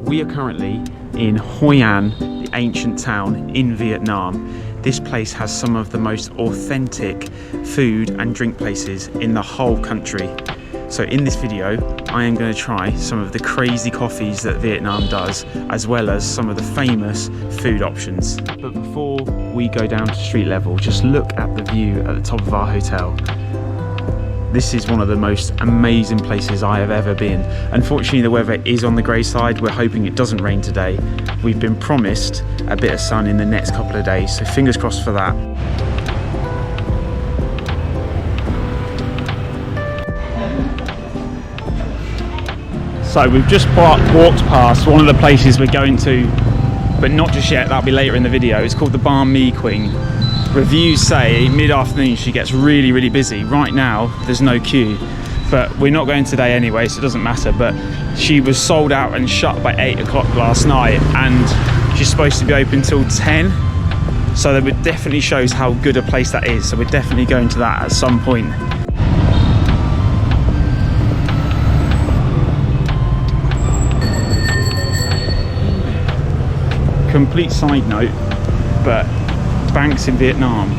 We are currently in Hoi An, the ancient town in Vietnam. This place has some of the most authentic food and drink places in the whole country. So in this video, I am going to try some of the crazy coffees that Vietnam does, as well as some of the famous food options. But before we go down to street level, just look at the view at the top of our hotel. This is one of the most amazing places I have ever been. Unfortunately, the weather is on the grey side. We're hoping it doesn't rain today. We've been promised a bit of sun in the next couple of days, so fingers crossed for that. So we've just walked past one of the places we're going to, but not just yet, that'll be later in the video. It's called the Banh Mi Queen. Reviews say mid-afternoon she gets really, really busy. Right now, there's no queue, but we're not going today anyway, so it doesn't matter. But she was sold out and shut by 8 o'clock last night, and she's supposed to be open till 10. So that definitely shows how good a place that is. So we're definitely going to that at some point. Complete side note, but banks in Vietnam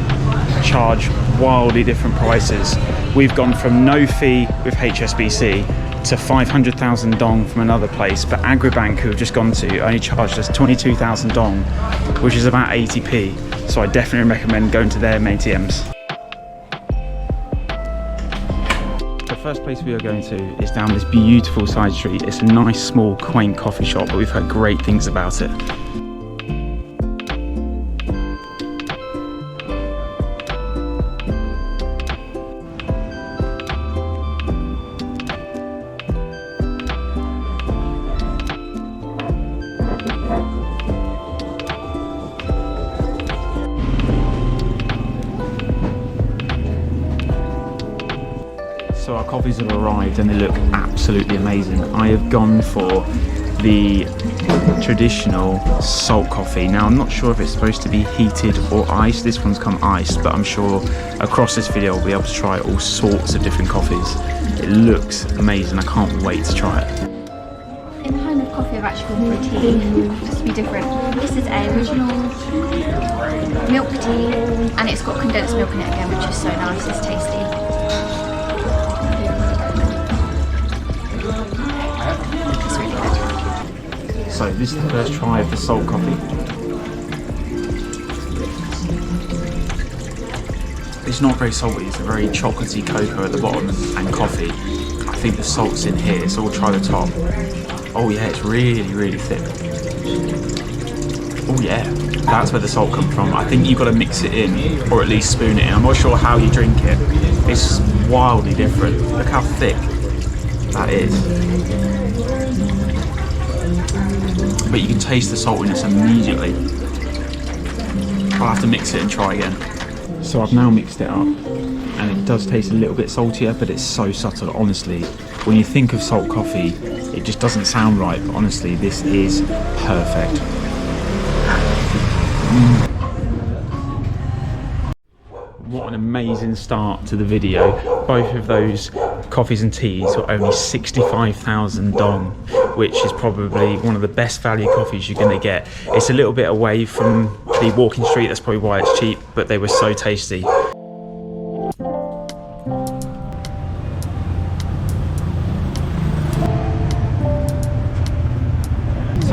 charge wildly different prices. We've gone from no fee with HSBC to 500,000 dong from another place, but Agribank, who we've just gone to, only charged us 22,000 dong, which is about 80p. So I definitely recommend going to their ATMs. The first place we are going to is down this beautiful side street. It's a nice, small, quaint coffee shop, but we've heard great things about it. So our coffees have arrived and they look absolutely amazing. I have gone for the traditional salt coffee. Now I'm not sure if it's supposed to be heated or iced. This one's come iced, but I'm sure across this video we'll be able to try all sorts of different coffees. It looks amazing. I can't wait to try it. In the home of coffee, I've actually gone for tea, just to be different. This is a original milk tea, and it's got condensed milk in it again, which is so nice. It's tasty. So this is the first try of the salt coffee. It's not very salty, it's a very chocolatey cocoa at the bottom and coffee. I think the salt's in here, so we'll try the top. Oh yeah, it's really, really thick. Oh yeah, that's where the salt comes from. I think you've got to mix it in, or at least spoon it in. I'm not sure how you drink it. It's wildly different. Look how thick that is. But you can taste the saltiness immediately. I'll have to mix it and try again. So I've now mixed it up, and it does taste a little bit saltier, but it's so subtle. Honestly, when you think of salt coffee, it just doesn't sound right, but honestly, this is perfect. What an amazing start to the video. Both of those coffees and teas were only 65,000 dong, which is probably one of the best value coffees you're going to get. It's a little bit away from the walking street, that's probably why it's cheap, but they were so tasty. So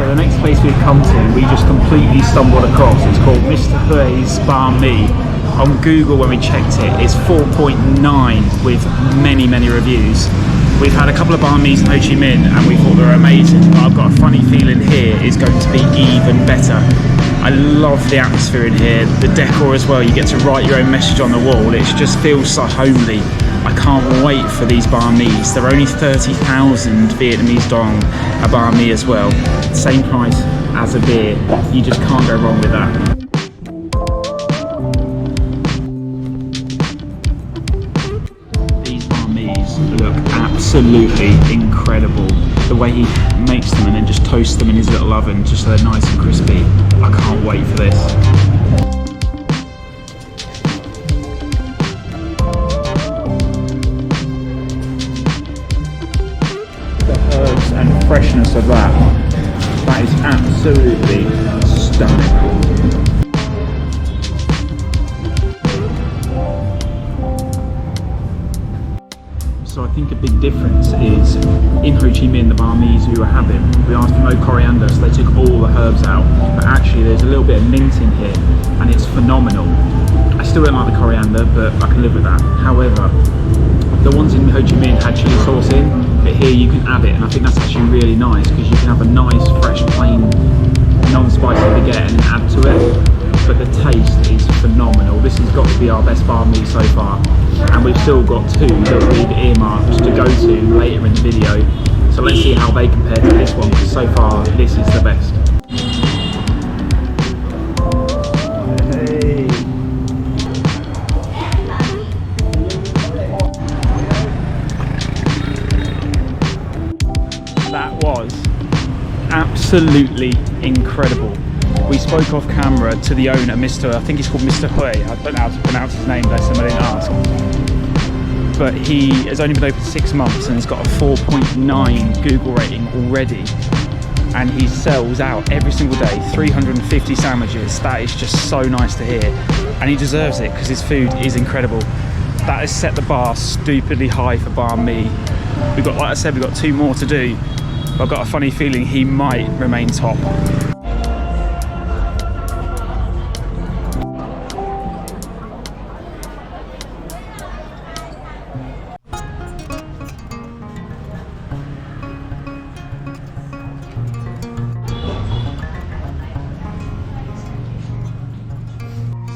the next place we've come to, we just completely stumbled across. It's called Mr. Hui's Banh Mi. On Google, when we checked it, it's 4.9 with many, many reviews. We've had a couple of banh mi's in Ho Chi Minh and we thought they were amazing, but I've got a funny feeling here is going to be even better. I love the atmosphere in here, the decor as well. You get to write your own message on the wall. It just feels so homely. I can't wait for these banh mi's. They're only 30,000 Vietnamese dong a banh mi as well. Same price as a beer. You just can't go wrong with that. Look absolutely incredible. The way he makes them and then just toasts them in his little oven just so they're nice and crispy. I can't wait for this. The herbs and freshness of that That is absolutely stunning. So I think a big difference is in Ho Chi Minh, the banh mi's we were having, we asked for no coriander, so they took all the herbs out. But actually there's a little bit of mint in here and it's phenomenal. I still don't like the coriander, but I can live with that. However, the ones in Ho Chi Minh had chili sauce in, but here you can add it, and I think that's actually really nice because you can have a nice, fresh, plain, non-spicy baguette and then add to it. But the taste is phenomenal. This has got to be our best banh mi so far, and we've still got two that we've earmarked to go to later in the video. So let's see how they compare to this one, because so far this is the best. Hey. That was absolutely incredible. We spoke off camera to the owner, I think he's called Mr. Hoi. I don't know how to pronounce his name, bless him, I didn't ask. But he has only been open 6 months and he's got a 4.9 Google rating already. And he sells out every single day, 350 sandwiches. That is just so nice to hear. And he deserves it because his food is incredible. That has set the bar stupidly high for banh mi. We've got, like I said, we've got 2 more to do. But I've got a funny feeling he might remain top.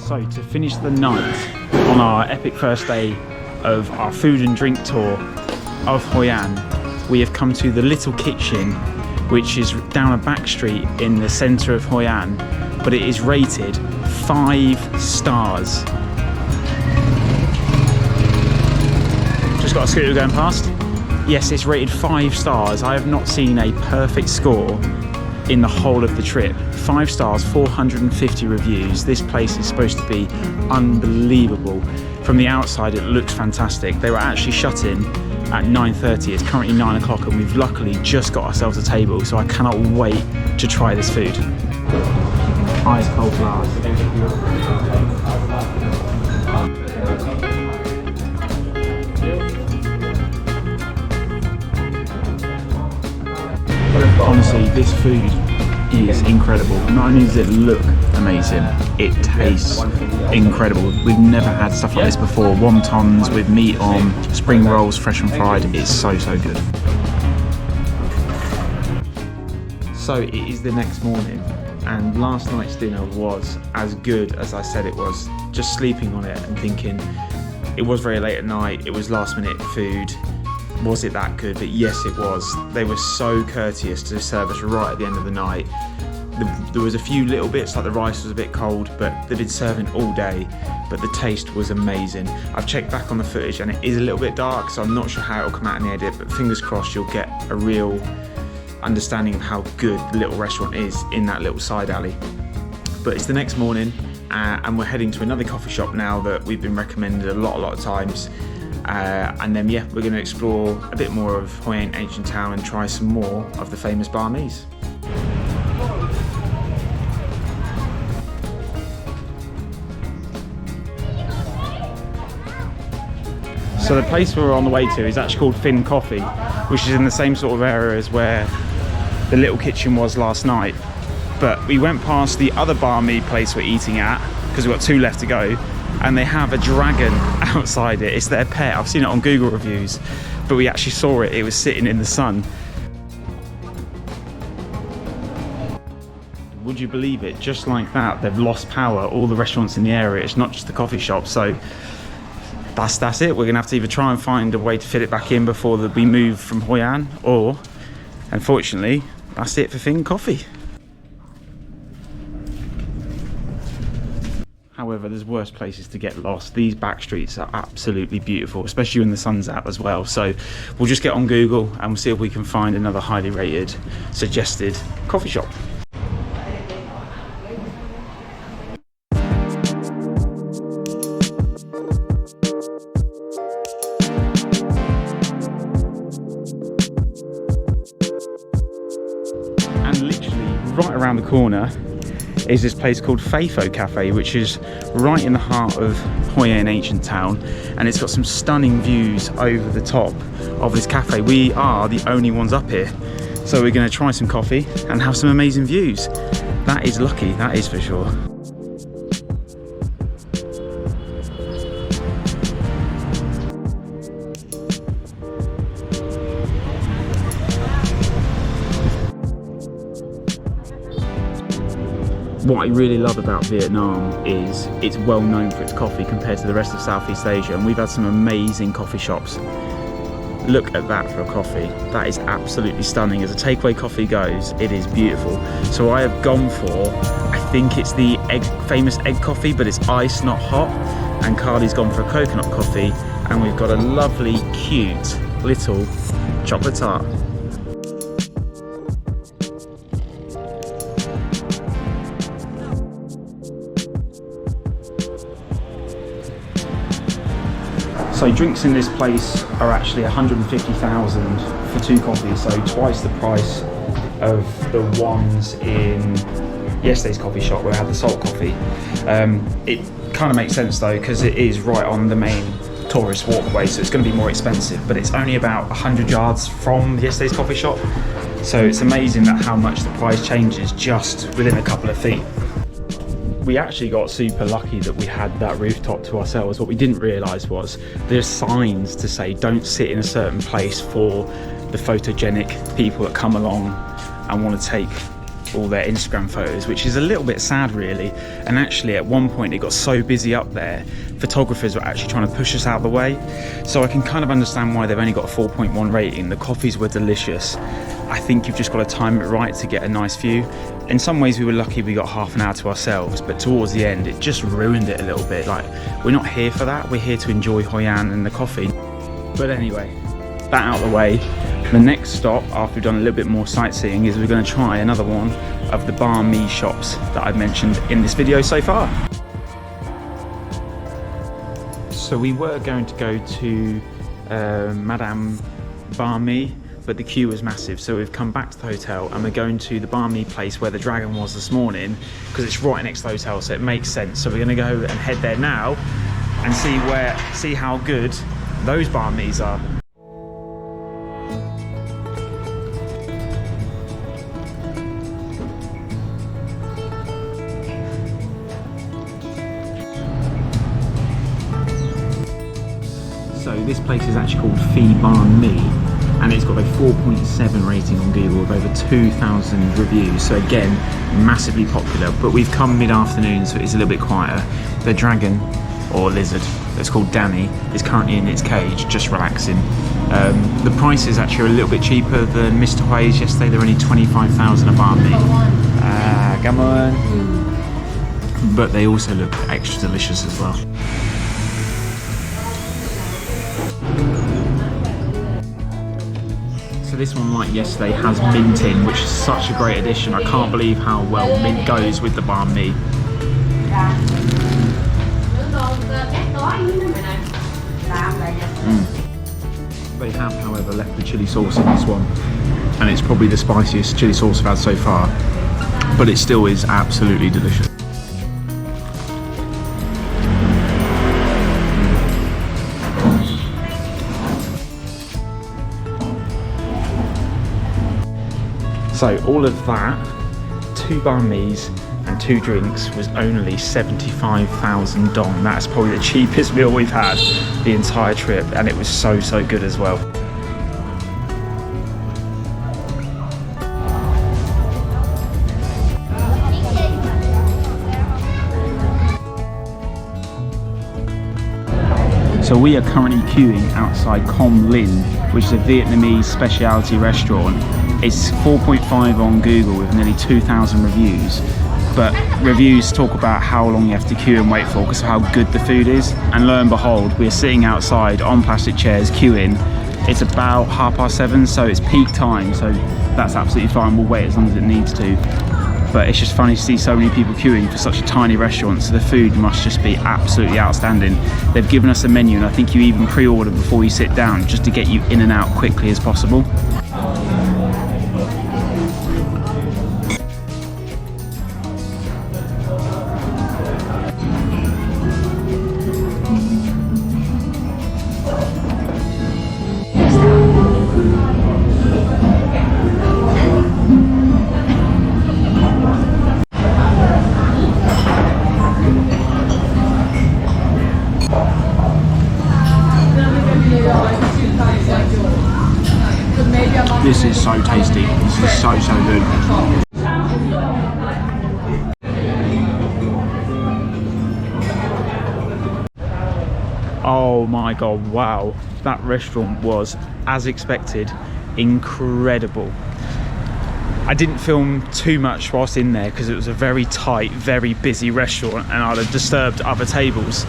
So to finish the night on our epic first day of our food and drink tour of Hoi An, we have come to the little kitchen, which is down a back street in the centre of Hoi An, but it is rated 5 stars. Just got a scooter going past. Yes, it's rated 5 stars. I have not seen a perfect score in the whole of the trip. 5 stars, 450 reviews. This place is supposed to be unbelievable. From the outside it looks fantastic. They were actually shut in at 9:30. It's currently 9 o'clock and we've luckily just got ourselves a table, so I cannot wait to try this food. Ice cold glass. Honestly, this food is incredible. Not only does it look amazing, it tastes incredible. We've never had stuff like this before. Wontons with meat on, spring rolls fresh and fried. It's so good. So it is the next morning and last night's dinner was as good as I said it was. Just sleeping on it and thinking it was very late at night, it was last minute food. Was it that good? But yes, it was. They were so courteous to serve us right at the end of the night. There was a few little bits, like the rice was a bit cold, but they've been serving all day. But the taste was amazing. I've checked back on the footage and it is a little bit dark, so I'm not sure how it'll come out in the edit, but fingers crossed you'll get a real understanding of how good the little restaurant is in that little side alley. But it's the next morning and we're heading to another coffee shop now that we've been recommended a lot of times. And then yeah, we're going to explore a bit more of Hoi An ancient town and try some more of the famous banh mi's. So the place we're on the way to is actually called Fin Coffee, which is in the same sort of area as where the little kitchen was last night. But we went past the other banh mi place we're eating at, because we've got 2 left to go, and they have a dragon outside it. It's their pet. I've seen it on Google reviews, but we actually saw it. It was sitting in the sun. Would you believe it? Just like that, they've lost power. All the restaurants in the area, it's not just the coffee shop. So that's it. We're gonna have to either try and find a way to fit it back in before we move from Hoi An, or unfortunately, that's it for Fin Coffee. However, there's worse places to get lost. These back streets are absolutely beautiful, especially when the sun's out as well. So we'll just get on Google and we'll see if we can find another highly rated, suggested coffee shop. And literally right around the corner is this place called Faifo Cafe, which is right in the heart of Hoi An Ancient Town, and it's got some stunning views over the top of this cafe. We are the only ones up here, so we're going to try some coffee and have some amazing views. That is lucky, that is for sure. What I really love about Vietnam is it's well known for its coffee compared to the rest of Southeast Asia, and we've had some amazing coffee shops. Look at that for a coffee. That is absolutely stunning. As a takeaway coffee goes, it is beautiful. So I have gone for, I think it's the famous egg coffee, but it's iced, not hot. And Carly's gone for a coconut coffee, and we've got a lovely, cute little chocolate tart. So drinks in this place are actually 150,000 for 2 coffees, so twice the price of the ones in yesterday's coffee shop where I had the salt coffee. It kind of makes sense though, because it is right on the main tourist walkway, so it's going to be more expensive, but it's only about 100 yards from yesterday's coffee shop, so it's amazing that how much the price changes just within a couple of feet. We actually got super lucky that we had that rooftop to ourselves. What we didn't realise was there's signs to say don't sit in a certain place for the photogenic people that come along and want to take all their Instagram photos, which is a little bit sad really. And actually at one point it got so busy up there, photographers were actually trying to push us out of the way. So I can kind of understand why they've only got a 4.1 rating. The coffees were delicious. I think you've just got to time it right to get a nice view. In some ways we were lucky we got half an hour to ourselves, but towards the end it just ruined it a little bit. Like, we're not here for that, we're here to enjoy Hoi An and the coffee. But anyway, that out of the way, the next stop after we've done a little bit more sightseeing is we're going to try another one of the banh mi shops that I've mentioned in this video so far. So we were going to go to Madame Banh Mi, but the queue was massive, so we've come back to the hotel and we're going to the banh mi place where the dragon was this morning, because it's right next to the hotel, so it makes sense. So we're going to go and head there now and see how good those banh mi's are. So this place is actually called Phi Banh Mi, and it's got a 4.7 rating on Google with over 2,000 reviews. So again, massively popular, but we've come mid-afternoon, so it's a little bit quieter. The dragon, or lizard, that's called Danny, is currently in its cage, just relaxing. The prices actually are a little bit cheaper than Mr. Hui's yesterday. They're only 25,000 a banh mi. Come on. But they also look extra delicious as well. This one, like yesterday, has mint in, which is such a great addition. I can't believe how well mint goes with the banh mi. They have, however, left the chili sauce in this one, and it's probably the spiciest chili sauce I've had so far, but it still is absolutely delicious. So all of that, 2 banh mi's and 2 drinks, was only 75,000 dong. That's probably the cheapest meal we've had the entire trip, and it was so good as well. So we are currently queuing outside Com Linh, which is a Vietnamese specialty restaurant. It's 4.5 on Google with nearly 2,000 reviews, but reviews talk about how long you have to queue and wait for because of how good the food is. And lo and behold, we're sitting outside on plastic chairs queuing. It's about 7:30, so it's peak time, so that's absolutely fine. We'll wait as long as it needs to. But it's just funny to see so many people queuing for such a tiny restaurant, so the food must just be absolutely outstanding. They've given us a menu, and I think you even pre-order before you sit down just to get you in and out quickly as possible. This is so tasty. This is so good. Oh my god, wow. That restaurant was, as expected, incredible. I didn't film too much whilst in there because it was a very tight, very busy restaurant and I'd have disturbed other tables.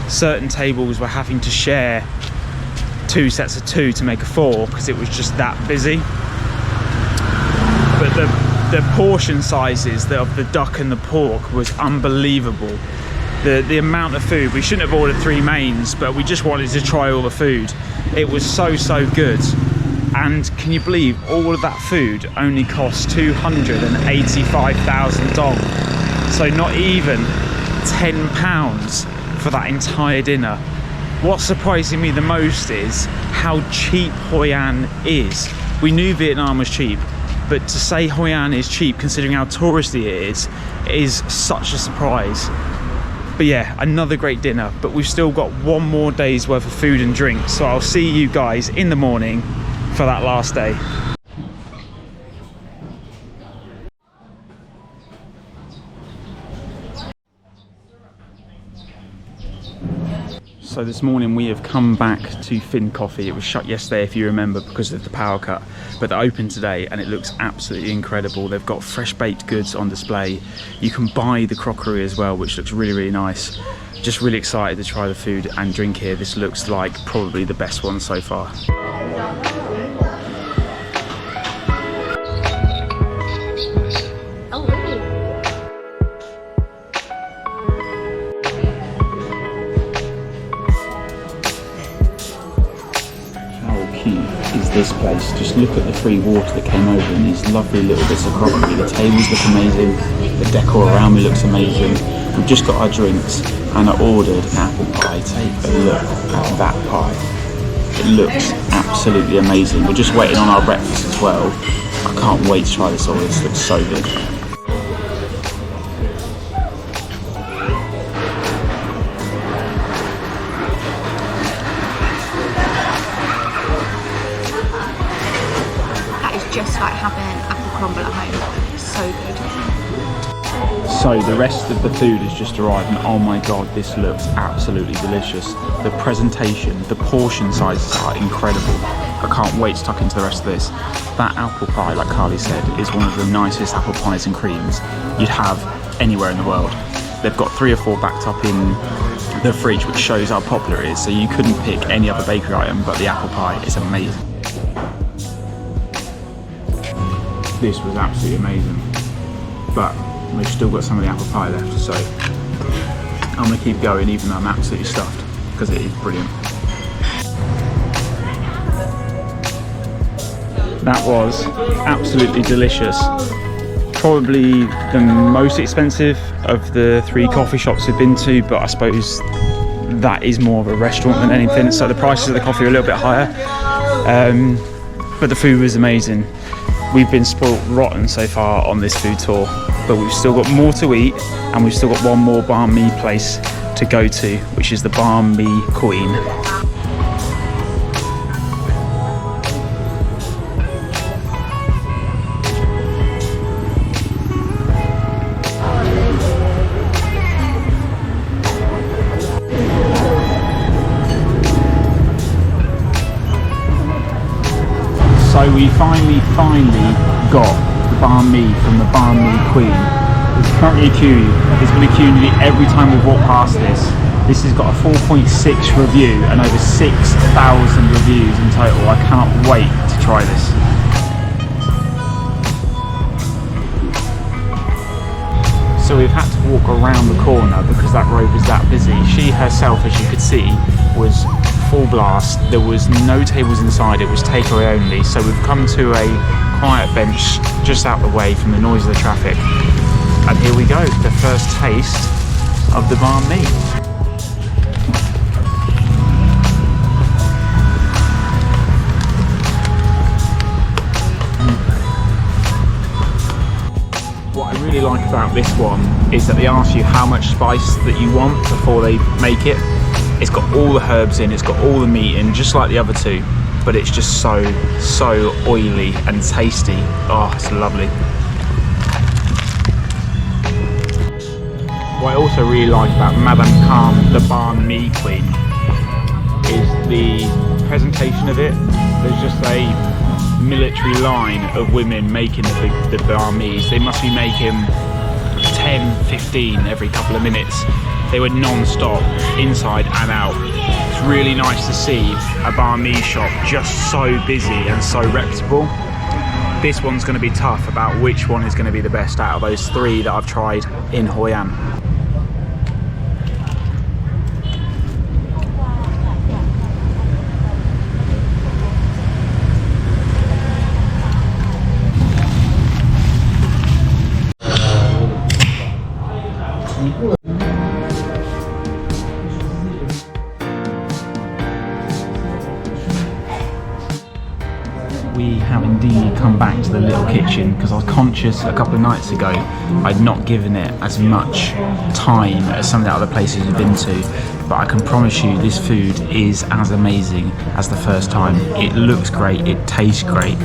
Certain tables were having to share 2 sets of 2 to make a 4 because it was just that busy. But the portion sizes of the duck and the pork was unbelievable. The amount of food, we shouldn't have ordered 3 mains, but we just wanted to try all the food. It was so good. And can you believe all of that food only cost $285,000 dong? So not even £10 for that entire dinner. What's surprising me the most is how cheap Hoi An is. We knew Vietnam was cheap, but to say Hoi An is cheap considering how touristy it is such a surprise. But yeah, another great dinner, but we've still got 1 more day's worth of food and drink, so I'll see you guys in the morning for that last day. So this morning we have come back to Finn Coffee. It was shut yesterday if you remember because of the power cut, but they're open today and it looks absolutely incredible. They've got fresh baked goods on display. You can buy the crockery as well, which looks really nice. Just really excited to try the food and drink here. This looks like probably the best one so far. This place, just look at the free water that came over and these lovely little bits of crockery. The tables look amazing, the decor around me looks amazing. We've just got our drinks and I ordered an apple pie. Take a look at that pie. It looks absolutely amazing. We're just waiting on our breakfast as well. I can't wait to try this all. This looks so good. Just like having apple crumble at home. It's so good. So the rest of the food has just arrived and oh my god, this looks absolutely delicious. The presentation, the portion sizes are incredible. I can't wait to tuck into the rest of this. That apple pie, like Carly said, is one of the nicest apple pies and creams you'd have anywhere in the world. They've got 3 or 4 backed up in the fridge, which shows how popular it is. So you couldn't pick any other bakery item, but the apple pie is amazing. This was absolutely amazing, but we've still got some of the apple pie left, so I'm going to keep going even though I'm absolutely stuffed because it is brilliant. That was absolutely delicious. Probably the most expensive of the 3 coffee shops we've been to, but I suppose that is more of a restaurant than anything, so the prices of the coffee are a little bit higher, but the food was amazing. We've been spoilt rotten so far on this food tour, but we've still got more to eat and we've still got 1 more banh mi place to go to, which is the Banh Mi Queen. So we finally got the banh mi from the Banh Mi Queen. There's currently a queue. There's been a queue nearly every time we've walked past this. This has got a 4.6 review and over 6,000 reviews in total. I cannot wait to try this. So we've had to walk around the corner because that road was that busy. She herself, as you could see, was full blast. There was no tables inside, it was takeaway only, so we've come to a quiet bench just out the way from the noise of the traffic, and here we go, the first taste of the banh mi. What I really like about this one is that they ask you how much spice that you want before they make it. It's got all the herbs in, it's got all the meat in, just like the other 2. but it's just so oily and tasty. Oh, it's lovely. What I also really like about Madame Khan, the banh mi queen, is the presentation of it. There's just a military line of women making the banh mi's. They must be making 10, 15 every couple of minutes. They were non-stop, inside and out. It's really nice to see a banh mi shop just so busy and so reputable. This one's going to be tough about which one is going to be the best out of those 3 that I've tried in Hoi An. We have indeed come back to the little kitchen because I was conscious a couple of nights ago I'd not given it as much time as some of the other places we've been to, but I can promise you this food is as amazing as the first time. It looks great, it tastes great.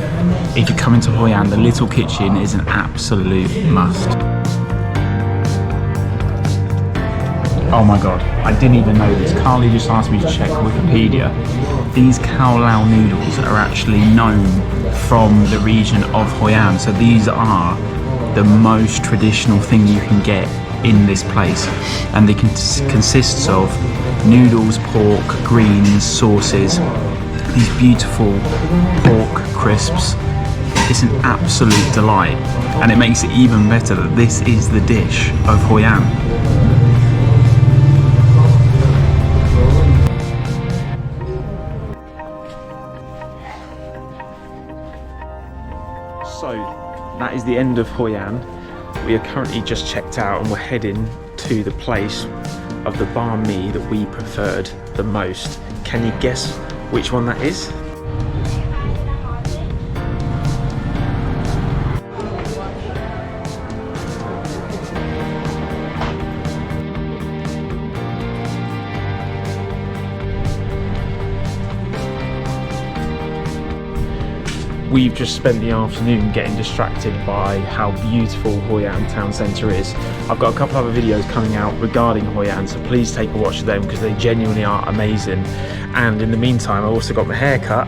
If you come into Hoi An, the little kitchen is an absolute must. Oh my god, I didn't even know this. Carly just asked me to check Wikipedia. These khao lao noodles are actually known from the region of Hoi An. So these are the most traditional thing you can get in this place. And they consists of noodles, pork, greens, sauces, these beautiful pork crisps. It's an absolute delight. And it makes it even better that this is the dish of Hoi An. So that is the end of Hoi An. We are currently just checked out and we're heading to the place of the banh mi that we preferred the most. Can you guess which one that is? We've just spent the afternoon getting distracted by how beautiful Hoi An town centre is. I've got a couple other videos coming out regarding Hoi An, so please take a watch of them because they genuinely are amazing. And in the meantime, I also got my hair cut,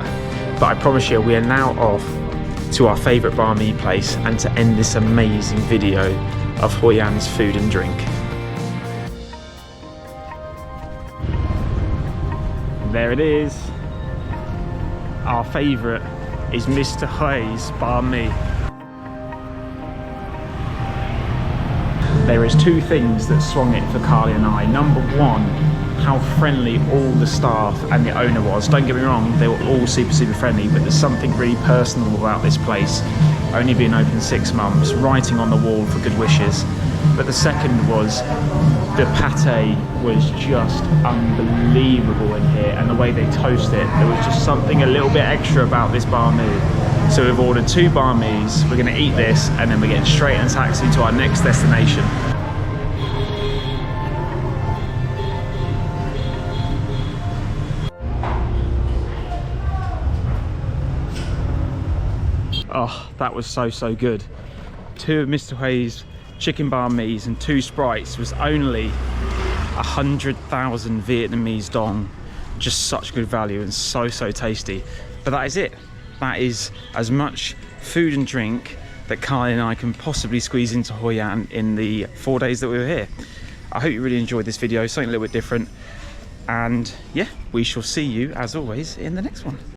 but I promise you we are now off to our favourite banh mi place and to end this amazing video of Hoi An's food and drink. There it is, our favourite is Mr. Hoi's banh mi. There is 2 things that swung it for Carly and I. Number 1, how friendly all the staff and the owner was. Don't get me wrong, they were all super friendly, but there's something really personal about this place. Only being open 6 months, writing on the wall for good wishes. But the second was the pate was just unbelievable in here, and the way they toast it, there was just something a little bit extra about this banh mi. So we've ordered 2 banh mi's, we're going to eat this, and then we're getting straight in a taxi to our next destination. Oh, that was so good. 2 of Mr. Hoi's chicken banh mi's and 2 Sprites was only 100,000 Vietnamese dong. Just such good value and so tasty. But that is it. That is as much food and drink that Carly and I can possibly squeeze into Hoi An in the 4 days that we were here. I hope you really enjoyed this video, something a little bit different. And yeah, we shall see you as always in the next one.